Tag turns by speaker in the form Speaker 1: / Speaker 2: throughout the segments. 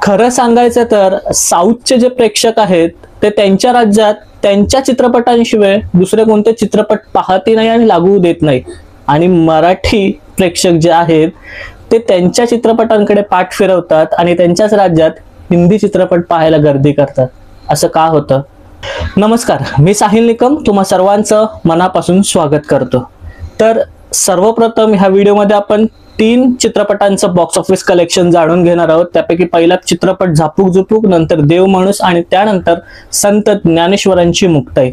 Speaker 1: खरं सांगायचं तर साऊथचे जे प्रेक्षक आहेत ते त्यांच्या राज्यात त्यांच्या चित्रपटांशिवाय दुसरे कोणते चित्रपट पाहतही नाही आणि लागू देत नाही, आणि मराठी प्रेक्षक जे आहेत ते त्यांच्या चित्रपटांकडे पाठ फिरवतात आणि त्यांच्याच राज्यात हिंदी चित्रपट पाहायला गर्दी करतात. असं का होतं? नमस्कार, मी साहिल निकम तुम्हा सर्वांचं मनापासून स्वागत करतो. तर सर्वप्रथम ह्या व्हिडिओमध्ये आपण 3 चित्रपटांचं बॉक्स ऑफिस कलेक्शन जाणून घेणार आहोत. त्यापैकी पहिला चित्रपट झापूक झुपूक, नंतर देव माणूस आणि त्यानंतर संत ज्ञानेश्वरांची मुक्ताई.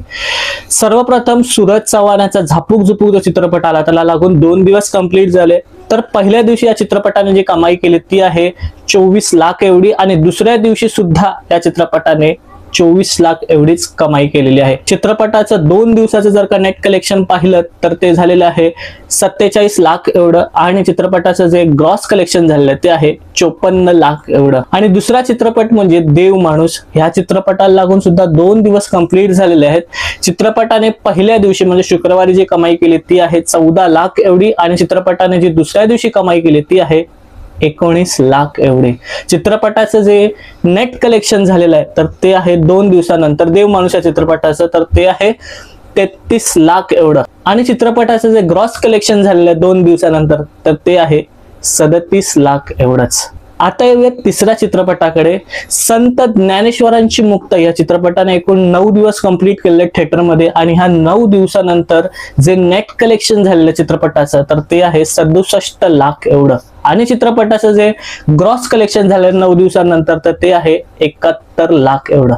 Speaker 1: सर्वप्रथम सूरज चव्हाणाचा झापूक झुपूक जो चित्रपट आला त्याला लागून 2 दिवस कंप्लीट झाले. तर पहिल्या दिवशी या चित्रपटाने जी कमाई केली ती आहे 24 लाख एवढी, आणि दुसऱ्या दिवशी सुद्धा या चित्रपटाने 24 लाख एवढीच कमाई केलेली आहे. चित्रपटाचं 2 दिवसाचं जर का नेट कलेक्शन पाहिलं तर ते झालेलं आहे 47 लाख एवढं, आणि चित्रपटाचं जे ग्रॉस कलेक्शन झालेलं ते आहे 54 लाख एवढं. आणि दुसरा चित्रपट म्हणजे देव माणूस. ह्या चित्रपटाला लागून सुद्धा 2 दिवस कंप्लीट झालेले आहेत. चित्रपटाने पहिल्या दिवशी म्हणजे शुक्रवारी जी कमाई केली ती आहे 14 लाख एवढी, आणि चित्रपटाने जी दुसऱ्या दिवशी कमाई केली ती आहे 19 लाख एवढे. चित्रपटाचं जे नेट कलेक्शन झालेलं आहे तर ते आहे 2 दिवसानंतर देव माणूस या चित्रपटाचं, तर ते आहे 33 लाख एवढं, आणि चित्रपटाचं जे ग्रॉस कलेक्शन झालेलं आहे 2 दिवसानंतर तर ते आहे 37 लाख एवढंच. आता येऊयात तिसऱ्या चित्रपटाकडे, संत ज्ञानेश्वरांची मुक्ताई. या चित्रपटाने एकूण 9 दिवस कंप्लीट केले थिएटरमध्ये, आणि ह्या 9 दिवसानंतर जे नेट कलेक्शन झालेलं चित्रपटाचं तर ते आहे 67 लाख एवढं, आणि चित्रपटाचं जे ग्रॉस कलेक्शन झालं 9 दिवसानंतर तर ते आहे 71 लाख एवढं.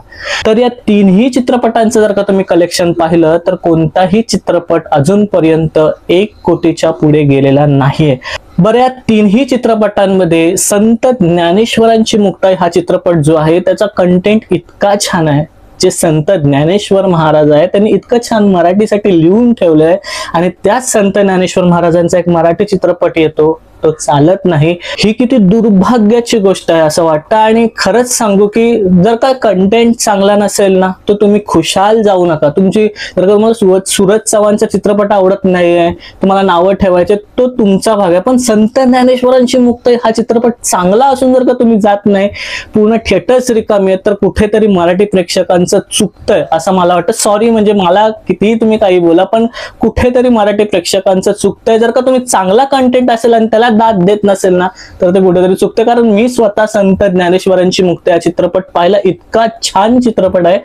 Speaker 1: तर या 3ही चित्रपटांचं जर का तुम्ही कलेक्शन पाहिलं तर कोणताही चित्रपट अजूनपर्यंत 1 कोटीच्या पुढे गेलेला नाहीये. बरं, या 3ही चित्रपटांमध्ये संत ज्ञानेश्वरांची मुक्ताई हा चित्रपट जो आहे त्याचा कंटेंट इतका छान आहे. जे संत ज्ञानेश्वर महाराज आहे त्यांनी इतकं छान मराठीसाठी लिहून ठेवलंय, आणि त्याच संत ज्ञानेश्वर महाराजांचा एक मराठी चित्रपट येतो तो चालत नाही. ही किती दुर्भाग्याची गोष्ट आहे असं वाटतं. आणि खरंच सांगू की जर का कंटेंट चांगला नसेल ना तर तुम्ही खुशाल जाऊ नका. तुमची जर का तुम्हाला सूरज चव्हाणचा चित्रपट आवडत नाहीये, तुम्हाला नावं ठेवायचे, तो तुमचा भाग आहे. पण संत ज्ञानेश्वरांची मुक्ताई हा चित्रपट चांगला असून जर का तुम्ही जात नाही, पूर्ण थिएटर्स रिकामी आहेत, तर कुठेतरी मराठी प्रेक्षकांचं चुकतंय असं मला वाटतं. सॉरी, म्हणजे मला कितीही तुम्ही काही बोला, पण कुठेतरी मराठी प्रेक्षकांचं चुकतंय. जर का तुम्ही चांगला कंटेंट असेल आणि त्याला दाद देत नसेल ना तर ते कुठेतरी चुकते. कारण मी स्वतः संत ज्ञानेश्वरांची मुक्ताई हा चित्रपट पाहिला. इतका छान चित्रपट आहे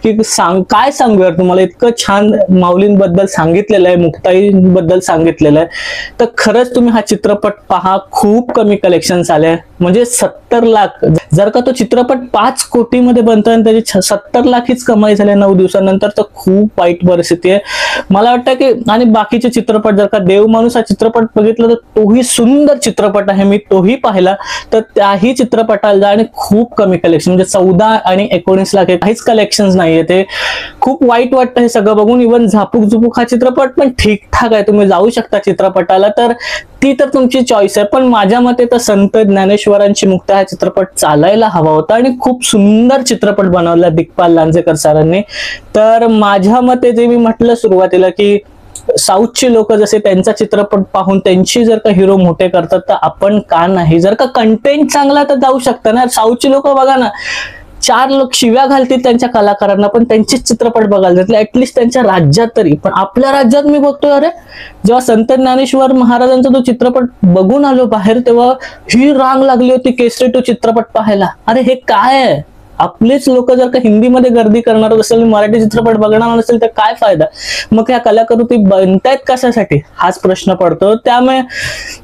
Speaker 1: की काय सांगू यार तुम्हाला. इतकं छान माऊलींबद्दल सांगितलेलं आहे, मुक्ताईबद्दल सांगितलेलं आहे. तर खरंच तुम्ही हा चित्रपट पहा. खूप कमी कलेक्शन आले, म्हणजे 70 लाख. जर का तो चित्रपट 5 कोटीमध्ये बनतोय आणि त्याची 70 लाख हीच कमाई झाली 9 दिवसानंतर, तर खूप वाईट परिस्थिती आहे मला वाटतं की. आणि बाकीचे चित्रपट, जर का देव माणूस हा चित्रपट बघितला तर तोही सुंदर चित्रपट आहे, मी तोही पाहिला. तर त्याही चित्रपटाला जा, आणि खूप कमी कलेक्शन, म्हणजे 14 आणि 19 लाख काहीच कलेक्शन नाहीये. ते खूप वाईट वाटतं हे सगळं बघून. इव्हन झापूक झुपूक हा चित्रपट पण ठीकठाक आहे, तुम्ही जाऊ शकता चित्रपटाला, तर ती तर तुमची चॉईस आहे. पण माझ्या मते तर संत ज्ञानेश्वरांची मुक्ताई हा चित्रपट चालायला हवा होता, आणि खूप सुंदर चित्रपट बनवला दिग्पाल लांजेकर सरांनी. तर माझ्या मते जे मी म्हटलं सुरुवातीला की साऊथची लोक जसे त्यांचा चित्रपट पाहून त्यांची जर का हिरो मोठे करतात तर आपण का नाही. जर का कंटेंट चांगला तर जाऊ शकता ना. साऊथची लोक बघा ना, 4 लोक शिव्या घालतील त्यांच्या कलाकारांना पण त्यांचेच चित्रपट बघायला जातील, ऍटलिस्ट त्यांच्या राज्यात तरी. पण आपल्या राज्यात मी बघतोय, अरे जेव्हा संत ज्ञानेश्वर महाराजांचा तो चित्रपट बघून आलो बाहेर तेव्हा ही रांग लागली होती केसरी 2 चित्रपट पाहायला. अरे हे काय आहे? आपलेच लोक जर का हिंदीमध्ये गर्दी करणार असेल, मराठी चित्रपट बघणार नसेल तर काय फायदा? मग या कलाकृती बनतायत कशासाठी हाच प्रश्न पडतो. त्यामुळे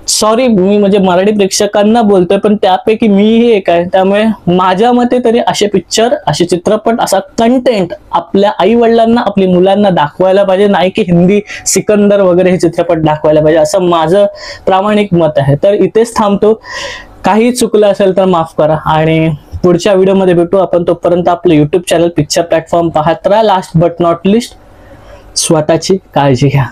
Speaker 1: सॉरी, मी म्हणजे मराठी प्रेक्षकांना बोलतोय पण त्यापैकी मीही एक आहे. त्यामुळे माझ्या मते तरी असे पिक्चर, असे चित्रपट, असा कंटेंट आपल्या आई वडिलांना, आपली मुलांना दाखवायला पाहिजे, नाही की हिंदी सिकंदर वगैरे हे चित्रपट दाखवायला पाहिजे, असं माझं प्रामाणिक मत आहे. तर इथेच थांबतो. काही चुकलं असेल तर माफ करा, आणि पुढच्या व्हिडिओमध्ये भेटू आपण. तोपर्यंत आपलं YouTube चॅनल पिक्चर प्लॅटफॉर्म पाहत राहा. लास्ट बट नॉट लिस्ट, स्वतःची काळजी घ्या.